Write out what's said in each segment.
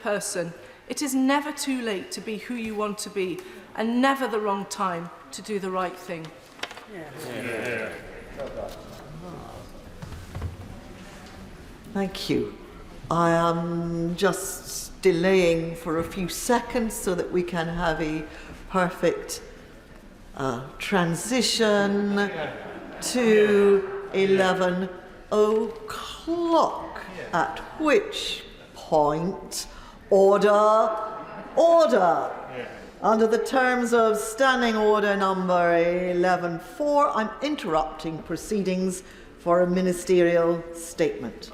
person. It is never too late to be who you want to be, and never the wrong time to do the right thing. Thank you. I am just delaying for a few seconds so that we can have a perfect transition to 11 o'clock, at which point, order. Under the terms of Standing Order number 11.4, I'm interrupting proceedings for a ministerial statement.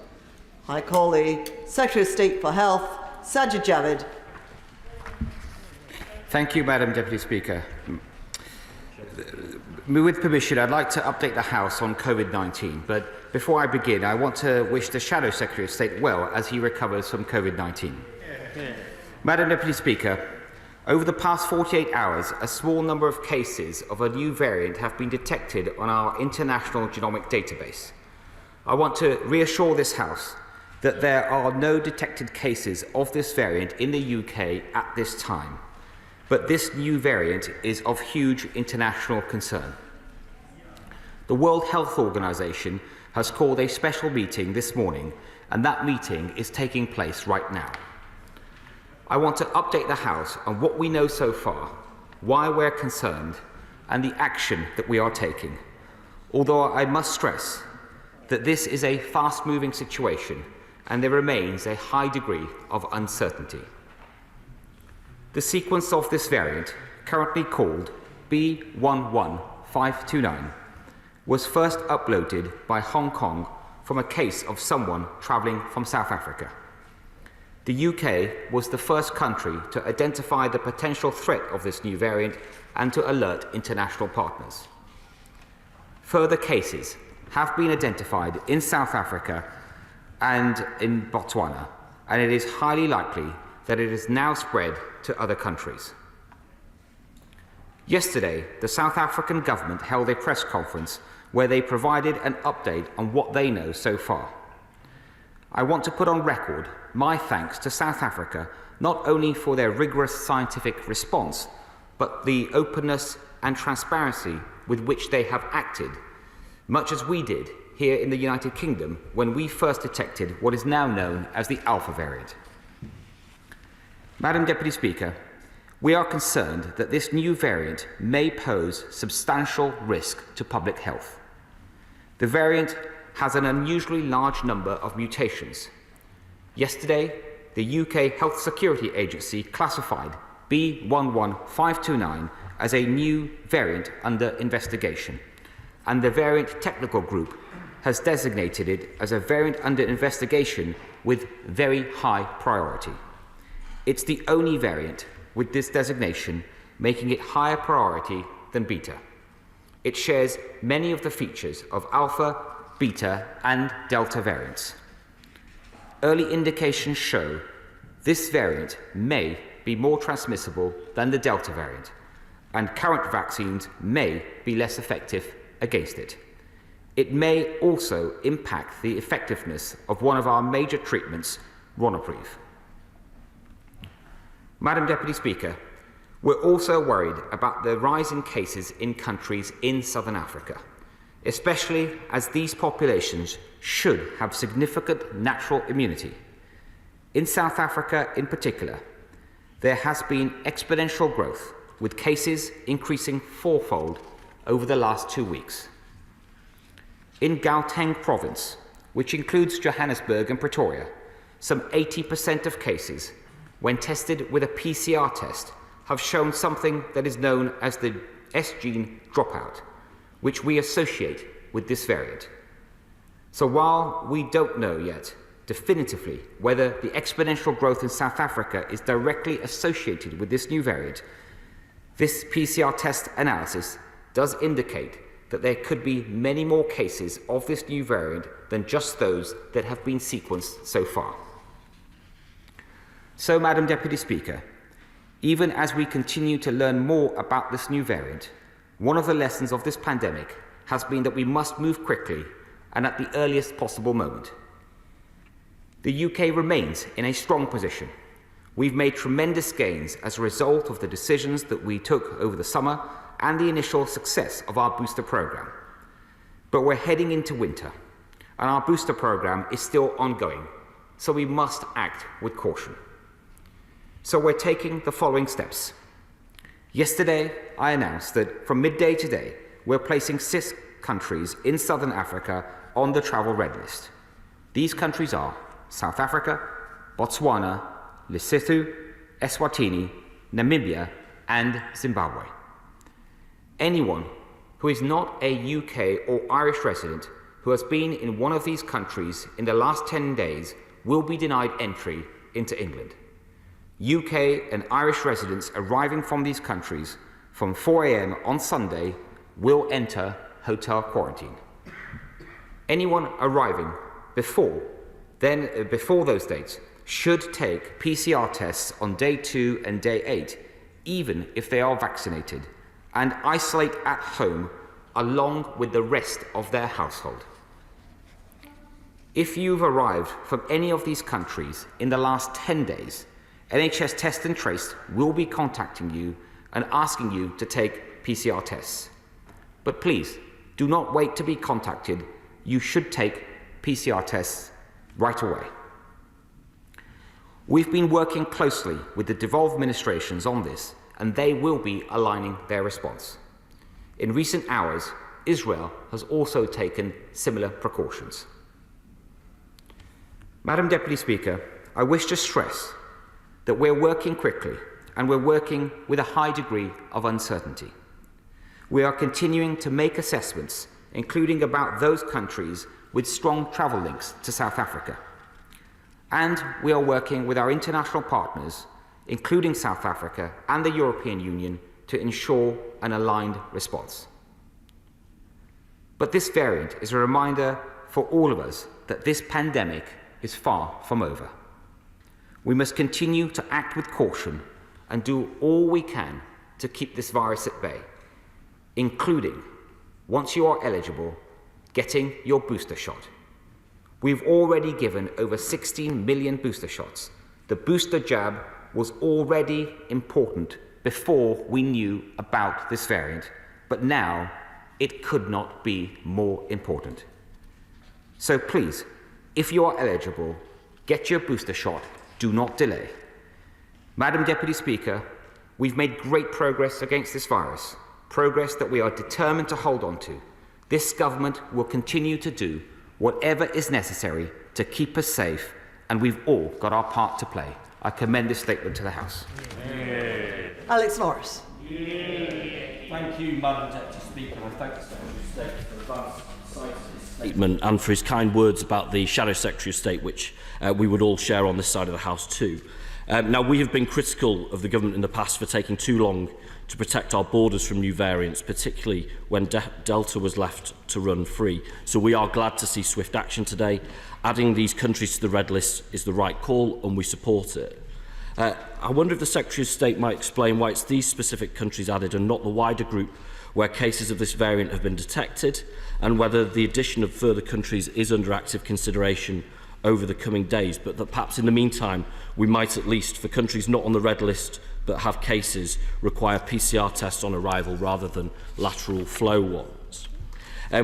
I call the Secretary of State for Health, Sajid Javid. Thank you, Madam Deputy Speaker. With permission, I'd like to update the House on COVID-19, but before I begin, I want to wish the Shadow Secretary of State well as he recovers from COVID-19. Madam Deputy Speaker, over the past 48 hours, a small number of cases of a new variant have been detected on our international genomic database. I want to reassure this House that there are no detected cases of this variant in the UK at this time, but this new variant is of huge international concern. The World Health Organization has called a special meeting this morning, and that meeting is taking place right now. I want to update the House on what we know so far, why we're concerned, and the action that we are taking, although I must stress that this is a fast-moving situation and there remains a high degree of uncertainty. The sequence of this variant, currently called B11529, was first uploaded by Hong Kong from a case of someone travelling from South Africa. The UK was the first country to identify the potential threat of this new variant and to alert international partners. Further cases have been identified in South Africa and in Botswana, and it is highly likely that it is now spread to other countries. Yesterday, the South African government held a press conference where they provided an update on what they know so far. I want to put on record my thanks to South Africa, not only for their rigorous scientific response, but the openness and transparency with which they have acted, much as we did here in the United Kingdom when we first detected what is now known as the Alpha variant. Madam Deputy Speaker, we are concerned that this new variant may pose substantial risk to public health. The variant has an unusually large number of mutations. Yesterday, the UK Health Security Agency classified B11529 as a new variant under investigation, and the Variant Technical Group has designated it as a variant under investigation with very high priority. It's the only variant with this designation, making it higher priority than Beta. It shares many of the features of Alpha, Beta, and Delta variants. Early indications show this variant may be more transmissible than the Delta variant, and current vaccines may be less effective against it. It may also impact the effectiveness of one of our major treatments, Ronapreve. Madam Deputy Speaker, we're also worried about the rise in cases in countries in Southern Africa, especially as these populations should have significant natural immunity. In South Africa in particular, there has been exponential growth, with cases increasing fourfold over the last 2 weeks. In Gauteng province, which includes Johannesburg and Pretoria, some 80% of cases, when tested with a PCR test, have shown something that is known as the S-gene dropout, which we associate with this variant. So while we don't know yet definitively whether the exponential growth in South Africa is directly associated with this new variant, this PCR test analysis does indicate that there could be many more cases of this new variant than just those that have been sequenced so far. So, Madam Deputy Speaker, even as we continue to learn more about this new variant, one of the lessons of this pandemic has been that we must move quickly and at the earliest possible moment. The UK remains in a strong position. We've made tremendous gains as a result of the decisions that we took over the summer and the initial success of our booster programme. But we're heading into winter, and our booster programme is still ongoing, so we must act with caution. So we're taking the following steps. Yesterday, I announced that from midday today, we're placing 6 countries in Southern Africa on the travel red list. These countries are South Africa, Botswana, Lesotho, Eswatini, Namibia, and Zimbabwe. Anyone who is not a UK or Irish resident who has been in one of these countries in the last 10 days will be denied entry into England. UK and Irish residents arriving from these countries from 4 a.m. on Sunday will enter hotel quarantine. Anyone arriving before those dates should take PCR tests on day 2 and day 8, even if they are vaccinated, and isolate at home along with the rest of their household. If you've arrived from any of these countries in the last 10 days, NHS Test and Trace will be contacting you and asking you to take PCR tests. But please, do not wait to be contacted. You should take PCR tests right away. We've been working closely with the devolved administrations on this, and they will be aligning their response. In recent hours, Israel has also taken similar precautions. Madam Deputy Speaker, I wish to stress that we're working quickly and we're working with a high degree of uncertainty. We are continuing to make assessments, including about those countries with strong travel links to South Africa. And we are working with our international partners, including South Africa and the European Union, to ensure an aligned response. But this variant is a reminder for all of us that this pandemic is far from over. We must continue to act with caution and do all we can to keep this virus at bay, including, once you are eligible, getting your booster shot. We've already given over 16 million booster shots. The booster jab was already important before we knew about this variant, but now it could not be more important. So please, if you are eligible, get your booster shot. Do not delay. Madam Deputy Speaker, we've made great progress against this virus, progress that we are determined to hold on to. This government will continue to do whatever is necessary to keep us safe, and we've all got our part to play. I commend this statement to the House. Alex Norris. Thank you, Madam Deputy Speaker, and I thank the Secretary of State for advancing his statement and for his kind words about the Shadow Secretary of State, which we would all share on this side of the House too. Now, we have been critical of the government in the past for taking too long to protect our borders from new variants, particularly when Delta was left to run free. So we are glad to see swift action today. Adding these countries to the red list is the right call, and we support it. I wonder if the Secretary of State might explain why it's these specific countries added and not the wider group where cases of this variant have been detected, and whether the addition of further countries is under active consideration over the coming days, but that perhaps in the meantime we might, at least for countries not on the red list but have cases, require PCR tests on arrival rather than lateral flow ones.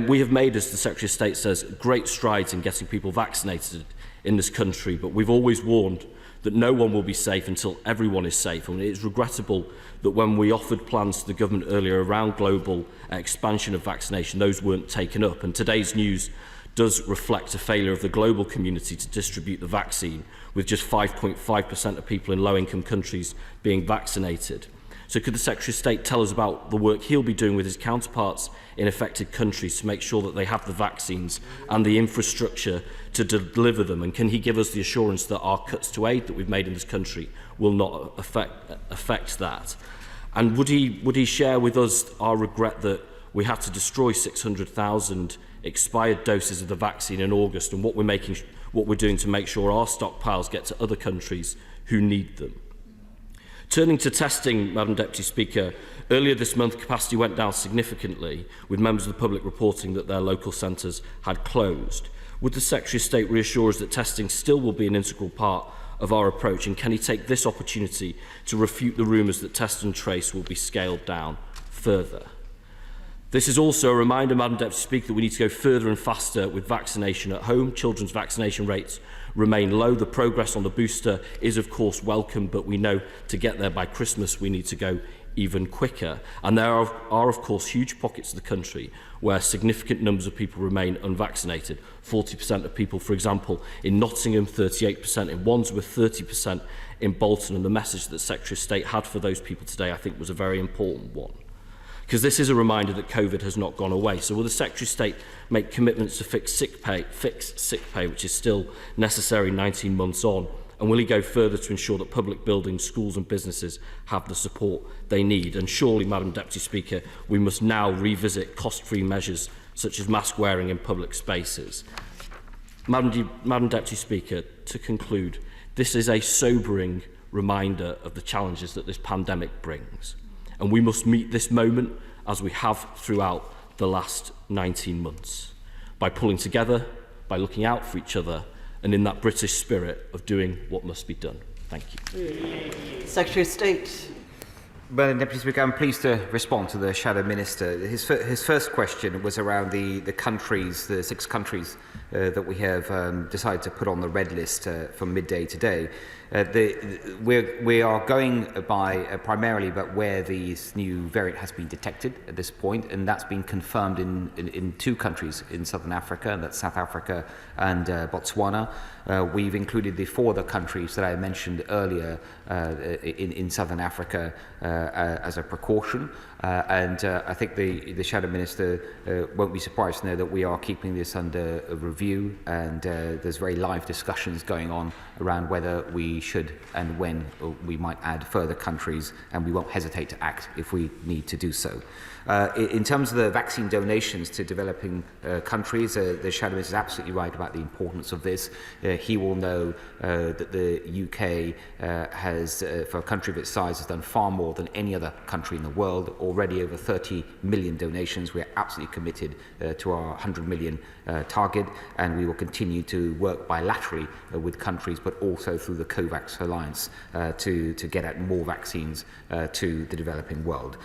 We have made, as the Secretary of State says, great strides in getting people vaccinated in this country, but we've always warned that no one will be safe until everyone is safe. And it is regrettable that when we offered plans to the government earlier around global expansion of vaccination, those weren't taken up. And today's news does reflect a failure of the global community to distribute the vaccine, with just 5.5% of people in low-income countries being vaccinated. So could the Secretary of State tell us about the work he'll be doing with his counterparts in affected countries to make sure that they have the vaccines and the infrastructure to deliver them? And can he give us the assurance that our cuts to aid that we've made in this country will not affect that? And would he share with us our regret that we had to destroy 600,000 expired doses of the vaccine in August, and what we're doing to make sure our stockpiles get to other countries who need them? Turning to testing, Madam Deputy Speaker, earlier this month capacity went down significantly, with members of the public reporting that their local centres had closed. Would the Secretary of State reassure us that testing still will be an integral part of our approach, and can he take this opportunity to refute the rumours that test and trace will be scaled down further? This is also a reminder, Madam Deputy Speaker, that we need to go further and faster with vaccination at home. Children's vaccination rates remain low. The progress on the booster is, of course, welcome, but we know to get there by Christmas we need to go even quicker. And there are, of course, huge pockets of the country where significant numbers of people remain unvaccinated. 40% of people, for example, in Nottingham, 38% in Wandsworth, 30% in Bolton. And the message that the Secretary of State had for those people today, I think, was a very important one. Because this is a reminder that COVID has not gone away. So will the Secretary of State make commitments to fix sick pay, which is still necessary 19 months on? And will he go further to ensure that public buildings, schools and businesses have the support they need? And surely, Madam Deputy Speaker, we must now revisit cost-free measures such as mask wearing in public spaces. Madam Deputy Speaker, to conclude, this is a sobering reminder of the challenges that this pandemic brings. And we must meet this moment, as we have throughout the last 19 months, by pulling together, by looking out for each other, and in that British spirit of doing what must be done. Thank you. Secretary of State. Madam Deputy Speaker, I'm pleased to respond to the Shadow Minister. His first question was around the countries, the 6 countries that we have decided to put on the red list from midday today. We are going by primarily about where this new variant has been detected at this point, and that's been confirmed in 2 countries in Southern Africa, that's South Africa and Botswana. We've included the 4 other countries that I mentioned earlier in Southern Africa as a precaution, and I think the Shadow Minister won't be surprised to know that we are keeping this under review, and there's very live discussions going on around whether we should and when we might add further countries, and we won't hesitate to act if we need to do so. In terms of the vaccine donations to developing countries, the Shadow Minister is absolutely right about the importance of this. He will know that the UK has, for a country of its size, has done far more than any other country in the world. Already over 30 million donations. We are absolutely committed to our 100 million target, and we will continue to work bilaterally with countries, but also through the COVAX alliance to get out more vaccines to the developing world.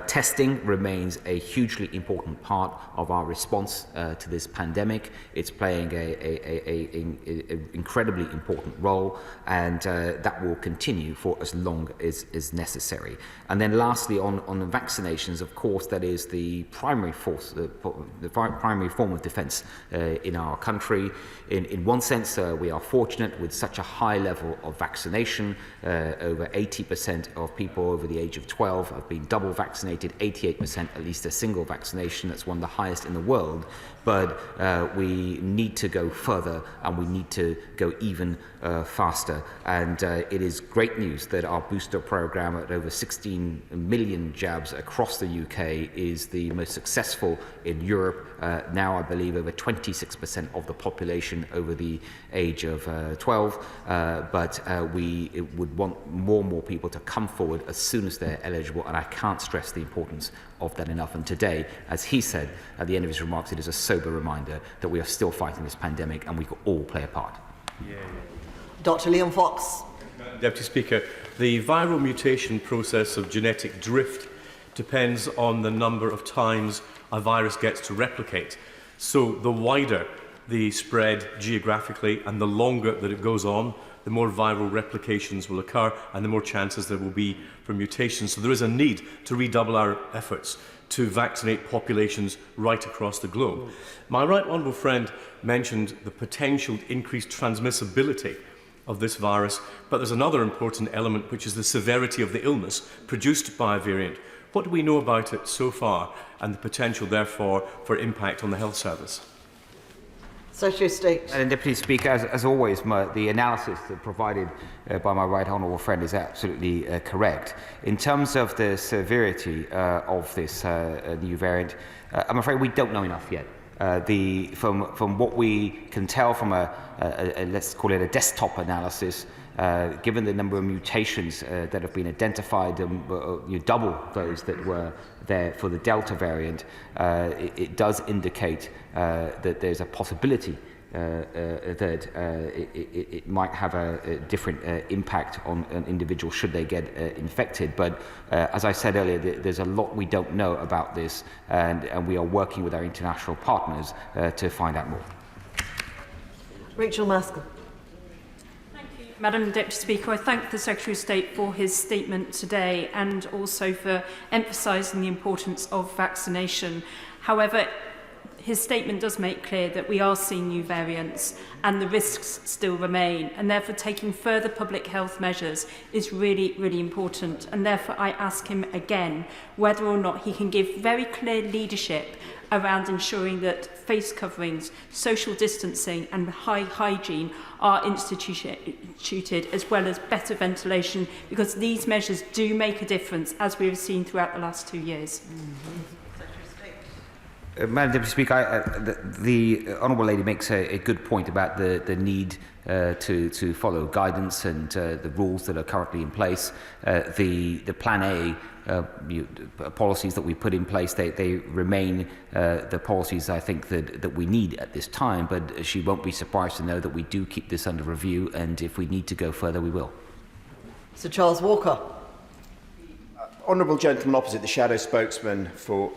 Testing remains a hugely important part of our response to this pandemic. It's playing an incredibly important role, and that will continue for as long as is necessary. And then lastly, on the vaccinations, of course, that is the primary force, the primary form of defence in our country. In one sense, we are fortunate with such a high level of vaccination. Over 80% of people over the age of 12 have been double vaccinated, 88% at least a single vaccination. That's one of the highest in the world. But we need to go further, and we need to go even faster. And it is great news that our booster programme at over 16 million jabs across the UK is the most successful in Europe. Now, I believe, over 26% of the population over the age of 12. But we would want more and more people to come forward as soon as they're eligible, and I can't stress the importance of that enough. And today, as he said at the end of his remarks, it is a sober reminder that we are still fighting this pandemic, and we can all play a part. Dr. Liam Fox. Deputy Speaker, the viral mutation process of genetic drift depends on the number of times a virus gets to replicate. So the wider the spread geographically and the longer that it goes on, the more viral replications will occur and the more chances there will be for mutations. So there is a need to redouble our efforts to vaccinate populations right across the globe. My right honourable friend mentioned the potential increased transmissibility of this virus, but there's another important element, which is the severity of the illness produced by a variant. What do we know about it so far, and the potential, therefore, for impact on the health service? Secretary of State. And Deputy Speaker, as always, the analysis provided by my right honourable friend is absolutely correct. In terms of the severity of this new variant, I'm afraid we don't know enough yet. From what we can tell from let's call it a desktop analysis, given the number of mutations that have been identified, you double those that were there for the Delta variant, it does indicate that there's a possibility that it might have a different impact on an individual should they get infected. But as I said earlier, there's a lot we don't know about this, and we are working with our international partners to find out more. Rachel Maskell. Madam Deputy Speaker, I thank the Secretary of State for his statement today and also for emphasising the importance of vaccination. However, his statement does make clear that we are seeing new variants and the risks still remain, and therefore taking further public health measures is really, really important. And therefore I ask him again whether or not he can give very clear leadership around ensuring that face coverings, social distancing and high hygiene are instituted, as well as better ventilation, because these measures do make a difference, as we have seen throughout the last 2 years. Madam Deputy Speaker, the Honourable Lady makes a good point about the need to follow guidance and the rules that are currently in place. The Plan A policies that we put in place, they remain the policies I think that we need at this time, but she won't be surprised to know that we do keep this under review, and if we need to go further, we will. Sir Charles Walker. Honourable gentleman opposite, the shadow spokesman for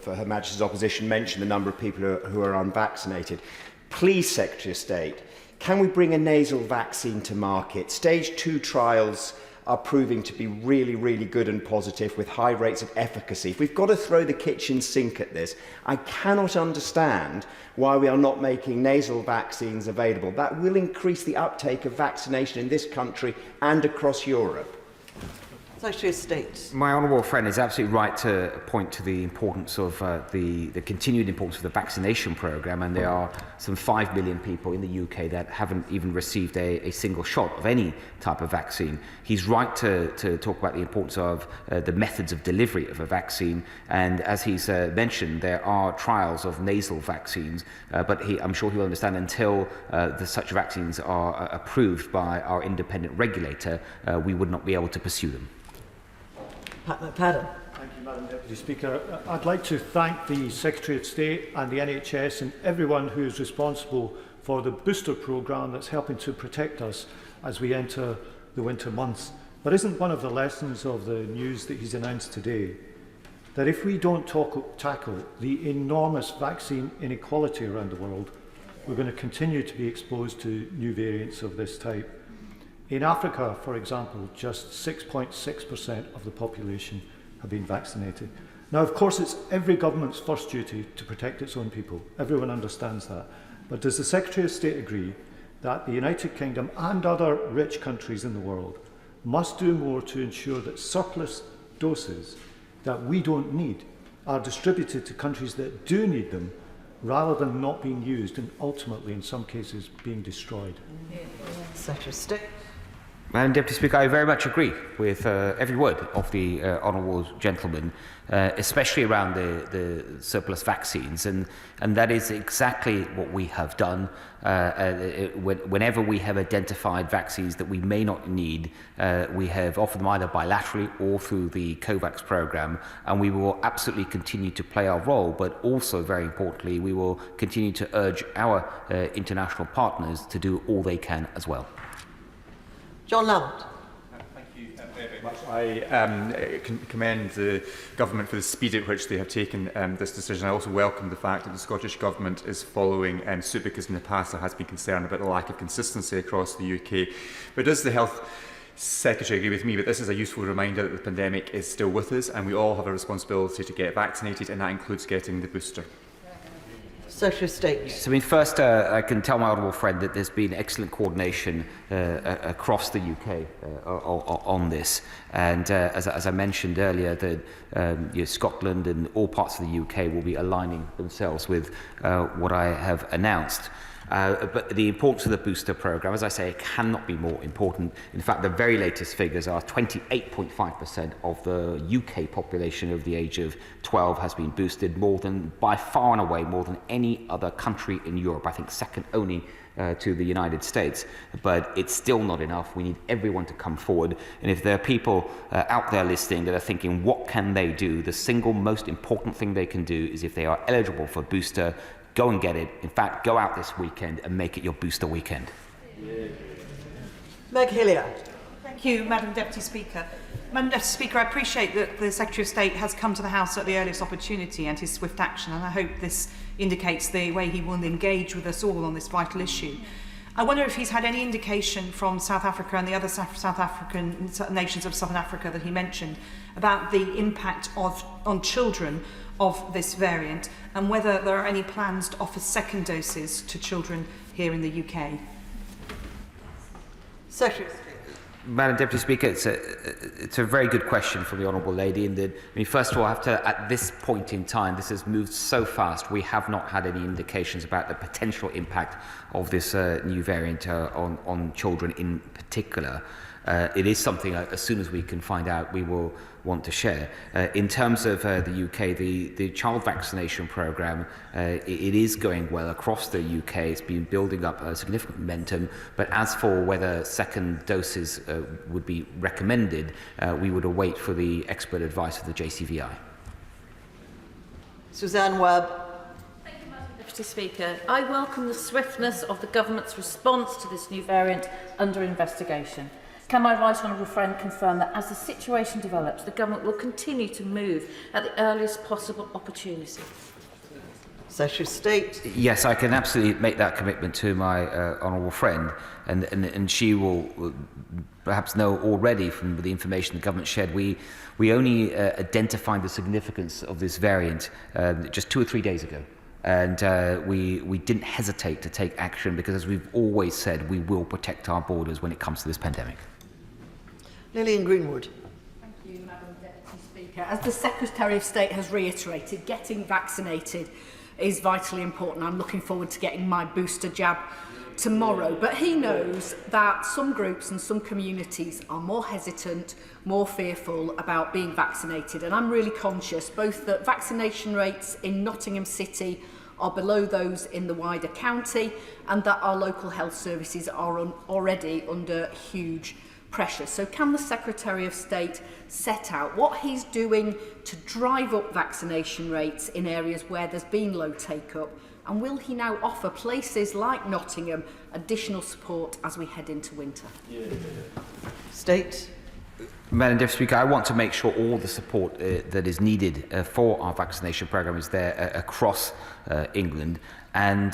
Her Majesty's opposition, mentioned the number of people who are unvaccinated. Please, Secretary of State, can we bring a nasal vaccine to market? Stage 2 trials are proving to be really, really good and positive with high rates of efficacy. If we've got to throw the kitchen sink at this, I cannot understand why we are not making nasal vaccines available. That will increase the uptake of vaccination in this country and across Europe. Secretary of State. My honourable friend is absolutely right to point to the importance of the continued importance of the vaccination programme, and there are some 5 million people in the UK that haven't even received a single shot of any type of vaccine. He's right to talk about the importance of the methods of delivery of a vaccine, and as he's mentioned, there are trials of nasal vaccines, but I'm sure he'll understand until such vaccines are approved by our independent regulator, we would not be able to pursue them. Pat McPadden. Thank you, Madam Deputy Speaker. I'd like to thank the Secretary of State and the NHS and everyone who is responsible for the booster programme that's helping to protect us as we enter the winter months. But isn't one of the lessons of the news that he's announced today that if we don't tackle the enormous vaccine inequality around the world, we're going to continue to be exposed to new variants of this type? In Africa, for example, just 6.6% of the population have been vaccinated. Now, of course, it's every government's first duty to protect its own people. Everyone understands that. But does the Secretary of State agree that the United Kingdom and other rich countries in the world must do more to ensure that surplus doses that we don't need are distributed to countries that do need them, rather than not being used and ultimately, in some cases, being destroyed? Secretary of State. Madam Deputy Speaker, I very much agree with every word of the honourable gentleman, especially around the surplus vaccines, and that is exactly what we have done. Whenever we have identified vaccines that we may not need, we have offered them either bilaterally or through the COVAX programme, and we will absolutely continue to play our role, but also, very importantly, we will continue to urge our international partners to do all they can as well. John Lamont. Thank you very much. I commend the government for the speed at which they have taken this decision. I also welcome the fact that the Scottish Government is following suit, because in the past there has been concern about the lack of consistency across the UK. But does the Health Secretary agree with me that this is a useful reminder that the pandemic is still with us, and we all have a responsibility to get vaccinated, and that includes getting the booster? Secretary of State. So, I mean, first, I can tell my honourable friend that there's been excellent coordination across the UK on this. And as I mentioned earlier, that Scotland and all parts of the UK will be aligning themselves with what I have announced. But the importance of the booster programme, as I say, it cannot be more important. In fact, the very latest figures are 28.5% of the UK population of the age of 12 has been boosted, by far and away more than any other country in Europe. I think second only to the United States. But it's still not enough. We need everyone to come forward. And if there are people out there listening that are thinking, what can they do? The single most important thing they can do is, if they are eligible for booster, go and get it. In fact, go out this weekend and make it your booster weekend. Meg Hillier. Thank you, Madam Deputy Speaker. Madam Deputy Speaker, I appreciate that the Secretary of State has come to the House at the earliest opportunity and his swift action, and I hope this indicates the way he will engage with us all on this vital issue. I wonder if he's had any indication from South Africa and the other South African nations of Southern Africa that he mentioned about the impact on children of this variant, and whether there are any plans to offer second doses to children here in the UK. Secretary of State. Madam Deputy Speaker, it's a very good question from the Honourable Lady. And first of all, I have to, at this point in time, this has moved so fast, we have not had any indications about the potential impact of this new variant on children in particular. It is something, as soon as we can find out, we will want to share. In terms of the UK, the child vaccination programme, it is going well across the UK. It's been building up a significant momentum. But as for whether second doses would be recommended, we would await for the expert advice of the JCVI. Suzanne Webb. Thank you, Madam Deputy Speaker. I welcome the swiftness of the government's response to this new variant under investigation. Can my right honourable friend confirm that as the situation develops, the government will continue to move at the earliest possible opportunity? Secretary of State. Yes, I can absolutely make that commitment to my honourable friend, and she will perhaps know already from the information the government shared. We only identified the significance of this variant just 2 or 3 days ago. And we didn't hesitate to take action because, as we've always said, we will protect our borders when it comes to this pandemic. Lillian Greenwood. Thank you, Madam Deputy Speaker. As the Secretary of State has reiterated, getting vaccinated is vitally important. I'm looking forward to getting my booster jab tomorrow. But he knows that some groups and some communities are more hesitant, more fearful about being vaccinated. And I'm really conscious both that vaccination rates in Nottingham City are below those in the wider county, and that our local health services are already under huge pressure. So can the Secretary of State set out what he's doing to drive up vaccination rates in areas where there's been low take-up? And will he now offer places like Nottingham additional support as we head into winter? State. Madam Deputy Speaker, I want to make sure all the support that is needed for our vaccination programme is there across England. And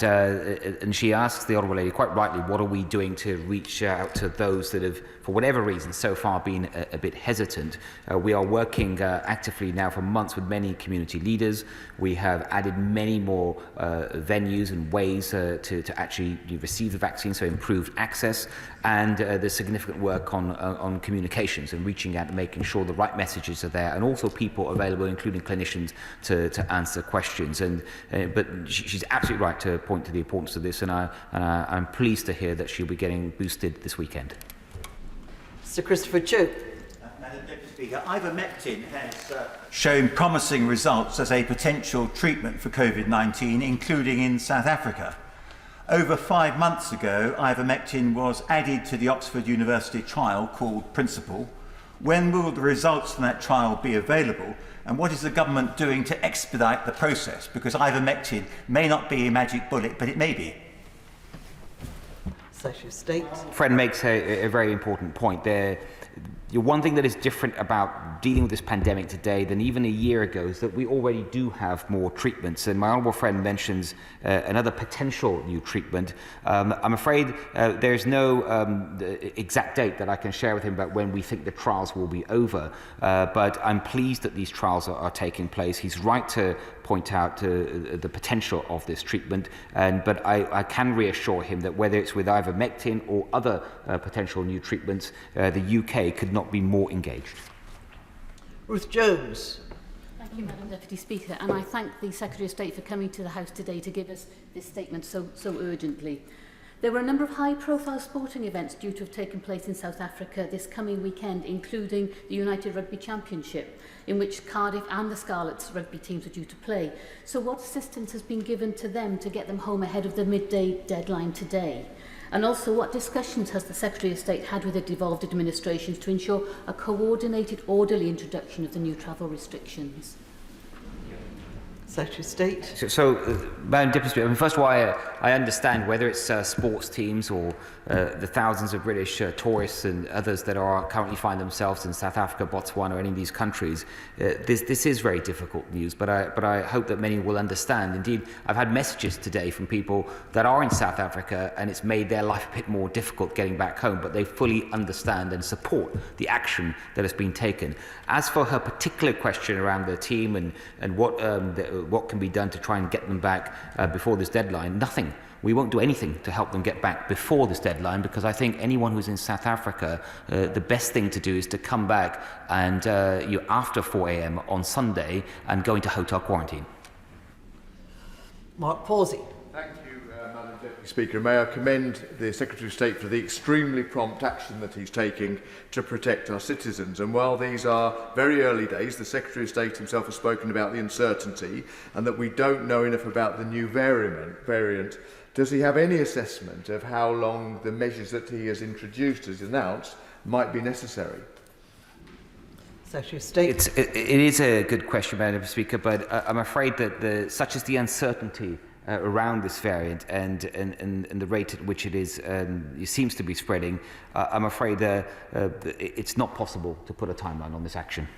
she asks the Honourable Lady quite rightly, what are we doing to reach out to those that have, for whatever reason, so far been a bit hesitant? We are working actively now for months with many community leaders. We have added many more venues and ways to actually receive the vaccine, so improved access. And there's significant work on communications and reaching out and making sure the right messages are there, and also people available, including clinicians, to answer questions. But she's absolutely right to point to the importance of this, and I'm pleased to hear that she'll be getting boosted this weekend. Sir Christopher Chu. Madam Deputy Speaker, ivermectin has shown promising results as a potential treatment for COVID-19, including in South Africa. Over 5 months ago, ivermectin was added to the Oxford University trial called Principle. When will the results from that trial be available? And what is the government doing to expedite the process? Because ivermectin may not be a magic bullet, but it may be. Secretary of State. Fred makes a very important point there. One thing that is different about dealing with this pandemic today than even a year ago is that we already do have more treatments. And my honourable friend mentions another potential new treatment. I'm afraid there's no exact date that I can share with him about when we think the trials will be over. But I'm pleased that these trials are taking place. He's right to point out the potential of this treatment, but I can reassure him that whether it's with ivermectin or other potential new treatments, the UK could not be more engaged. Ruth Jones. Thank you, Madam Deputy Speaker, and I thank the Secretary of State for coming to the House today to give us this statement so urgently. There were a number of high-profile sporting events due to have taken place in South Africa this coming weekend, including the United Rugby Championship, in which Cardiff and the Scarlets rugby teams are due to play. So what assistance has been given to them to get them home ahead of the midday deadline today? And also, what discussions has the Secretary of State had with the devolved administrations to ensure a coordinated, orderly introduction of the new travel restrictions? Secretary of State. Madam Deputy Speaker, first of all, I understand whether it's sports teams or the thousands of British tourists and others that are currently find themselves in South Africa, Botswana, or any of these countries. This is very difficult news, but I hope that many will understand. Indeed, I've had messages today from people that are in South Africa, and it's made their life a bit more difficult getting back home, but they fully understand and support the action that has been taken. As for her particular question around the team and what can be done to try and get them back before this deadline, nothing. We won't do anything to help them get back before this deadline, because I think anyone who's in South Africa, the best thing to do is to come back and after 4 a.m. on Sunday and go into hotel quarantine. Mark Pawsey. Thank you, Madam Deputy Speaker. May I commend the Secretary of State for the extremely prompt action that he's taking to protect our citizens. And while these are very early days, the Secretary of State himself has spoken about the uncertainty and that we don't know enough about the new variant. Does he have any assessment of how long the measures that he has introduced, as announced, might be necessary? Secretary of State. It is a good question, Madam Speaker, but I'm afraid that such is the uncertainty around this variant and the rate at which it seems to be spreading, I'm afraid it's not possible to put a timeline on this action.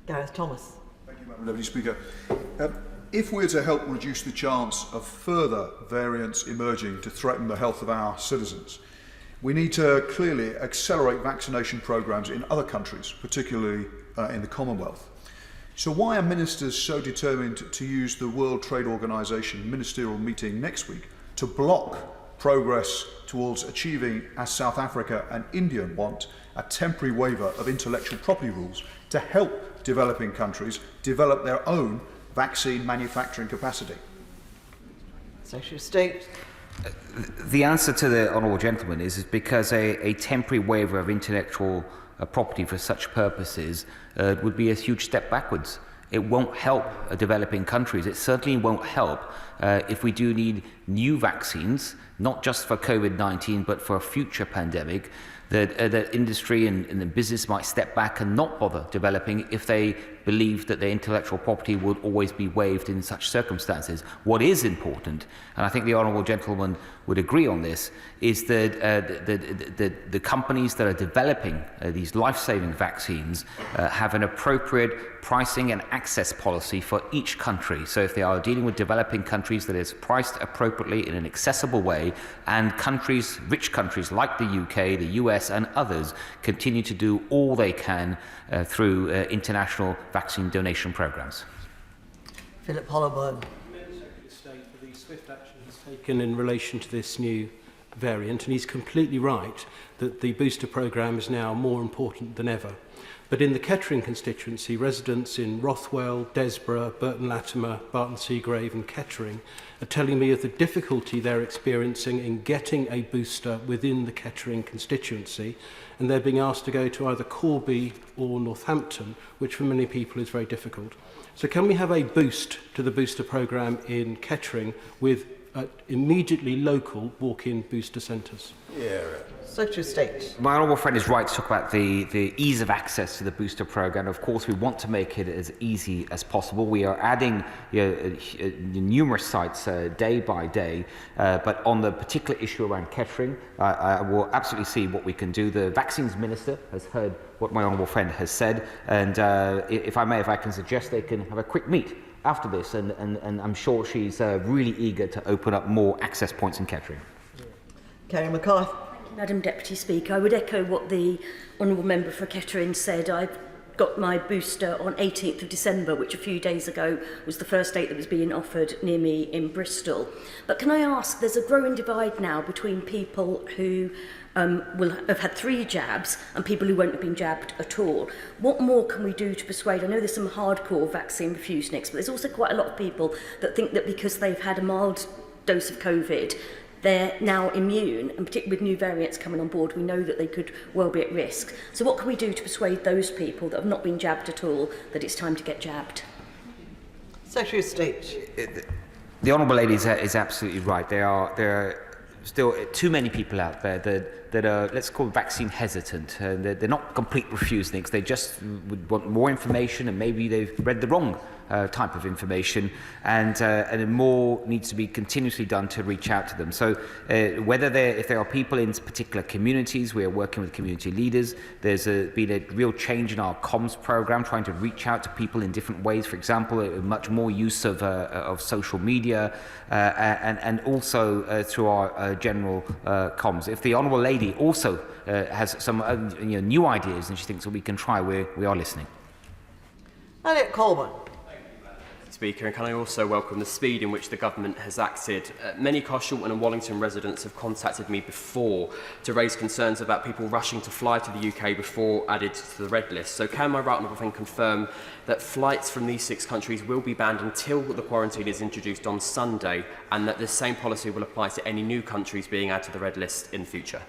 Gareth Thomas. Thank you, Madam Deputy Speaker. If we're to help reduce the chance of further variants emerging to threaten the health of our citizens, we need to clearly accelerate vaccination programmes in other countries, particularly in the Commonwealth. So why are ministers so determined to use the World Trade Organization ministerial meeting next week to block progress towards achieving, as South Africa and India want, a temporary waiver of intellectual property rules to help developing countries develop their own vaccine manufacturing capacity? Secretary of State. The answer to the honourable gentleman is because a temporary waiver of intellectual property for such purposes would be a huge step backwards. It won't help developing countries. It certainly won't help if we do need new vaccines, not just for COVID-19, but for a future pandemic, that industry and the business might step back and not bother developing if they believe that their intellectual property would always be waived in such circumstances. What is important, and I think the honourable gentleman would agree on this, is that the companies that are developing these life-saving vaccines have an appropriate pricing and access policy for each country. So if they are dealing with developing countries, that is priced appropriately in an accessible way, and countries, rich countries like the UK, the US and others continue to do all they can through international vaccine donation programs. Philip Hollowburn. Secretary of State for the swift action he's taken in relation to this new variant, and he's completely right that the booster programme is now more important than ever. But in the Kettering constituency, residents in Rothwell, Desborough, Burton Latimer, Barton Seagrave and Kettering are telling me of the difficulty they're experiencing in getting a booster within the Kettering constituency, and they're being asked to go to either Corby or Northampton, which for many people is very difficult. So can we have a boost to the booster programme in Kettering with immediately local walk-in booster centres? Yeah. Secretary of State. My honourable friend is right to talk about the ease of access to the booster programme. Of course, we want to make it as easy as possible. We are adding numerous sites day by day, but on the particular issue around Kettering, I will absolutely see what we can do. The Vaccines Minister has heard what my honourable friend has said, and if I can suggest they can have a quick meet after this, and I'm sure she's really eager to open up more access points in Kettering. Kerry McCarthy. Madam Deputy Speaker, I would echo what the Honourable Member for Kettering said. I've got my booster on 18th of December, which a few days ago was the first date that was being offered near me in Bristol. But can I ask, there's a growing divide now between people who will have had 3 jabs and people who won't have been jabbed at all. What more can we do to persuade? I know there's some hardcore vaccine refuseniks, but there's also quite a lot of people that think that because they've had a mild dose of COVID, they're now immune, and particularly with new variants coming on board, we know that they could well be at risk. So what can we do to persuade those people that have not been jabbed at all that it's time to get jabbed? Secretary of State. The honourable lady is absolutely right. There are still too many people out there that that are, let's call it vaccine hesitant. They're not complete refuseniks. They just would want more information, and maybe they've read the wrong type of information, and more needs to be continuously done to reach out to them. So if there are people in particular communities, we are working with community leaders. There's been a real change in our comms program, trying to reach out to people in different ways. For example, much more use of social media, and also through our general comms. If the Honourable Lady also has some new ideas and she thinks that we can try, we are listening. Elliot Coleman. Speaker, and can I also welcome the speed in which the government has acted. Many Carshalton and Wallington residents have contacted me before to raise concerns about people rushing to fly to the UK before added to the red list. So can my right honourable friend confirm that flights from these 6 countries will be banned until the quarantine is introduced on Sunday, and that the same policy will apply to any new countries being added to the red list in the future?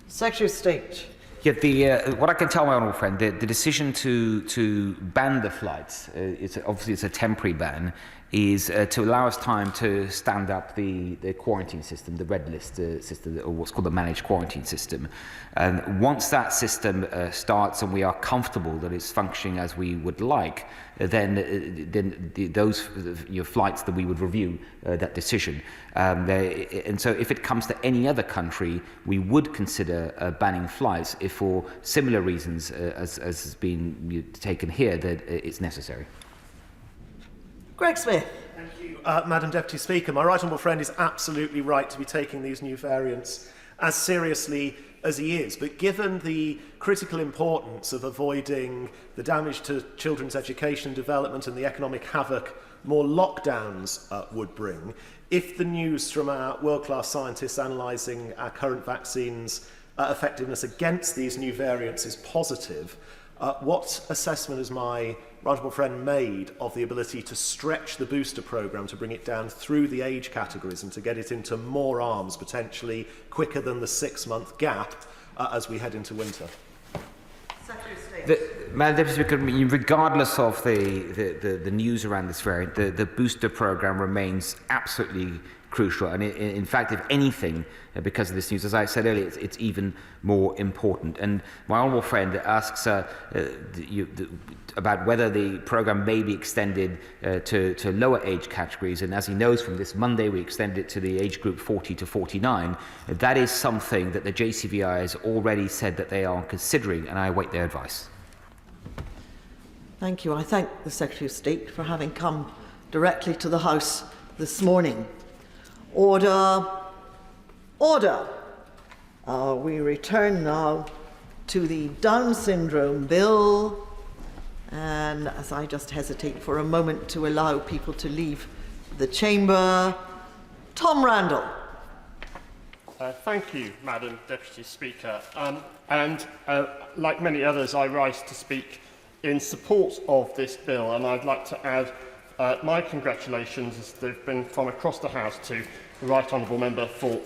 Secretary of State. Yeah, what I can tell my honourable friend, the decision to ban the flights, obviously it's a temporary ban, is to allow us time to stand up the quarantine system, the red list system, or what's called the managed quarantine system. And once that system starts and we are comfortable that it's functioning as we would like, then those flights that we would review that decision. And so if it comes to any other country, we would consider banning flights if for similar reasons as has been taken here that it's necessary. Greg Smith. Thank you, Madam Deputy Speaker. My right honourable friend is absolutely right to be taking these new variants as seriously as he is, but given the critical importance of avoiding the damage to children's education and development and the economic havoc more lockdowns would bring, if the news from our world-class scientists analysing our current vaccines' effectiveness against these new variants is positive, what assessment has my right honourable friend made of the ability to stretch the booster programme to bring it down through the age categories and to get it into more arms, potentially quicker than the 6-month gap as we head into winter? Madam Deputy Speaker, regardless of the news around this variant, the booster programme remains absolutely crucial, and in fact, if anything, because of this news, as I said earlier, it's even more important. And my honourable friend asks about whether the programme may be extended to lower age categories, and as he knows, from this Monday we extend it to the age group 40 to 49. That is something that the JCVI has already said that they are considering, and I await their advice. Thank you. I thank the Secretary of State for having come directly to the House this morning. Order. Order. We return now to the Down Syndrome Bill. And as I just hesitate for a moment to allow people to leave the chamber, Tom Randall. Thank you, Madam Deputy Speaker. Like many others, I rise to speak in support of this bill, and I'd like to add my congratulations, as they've been from across the House, to the Right Honourable Member for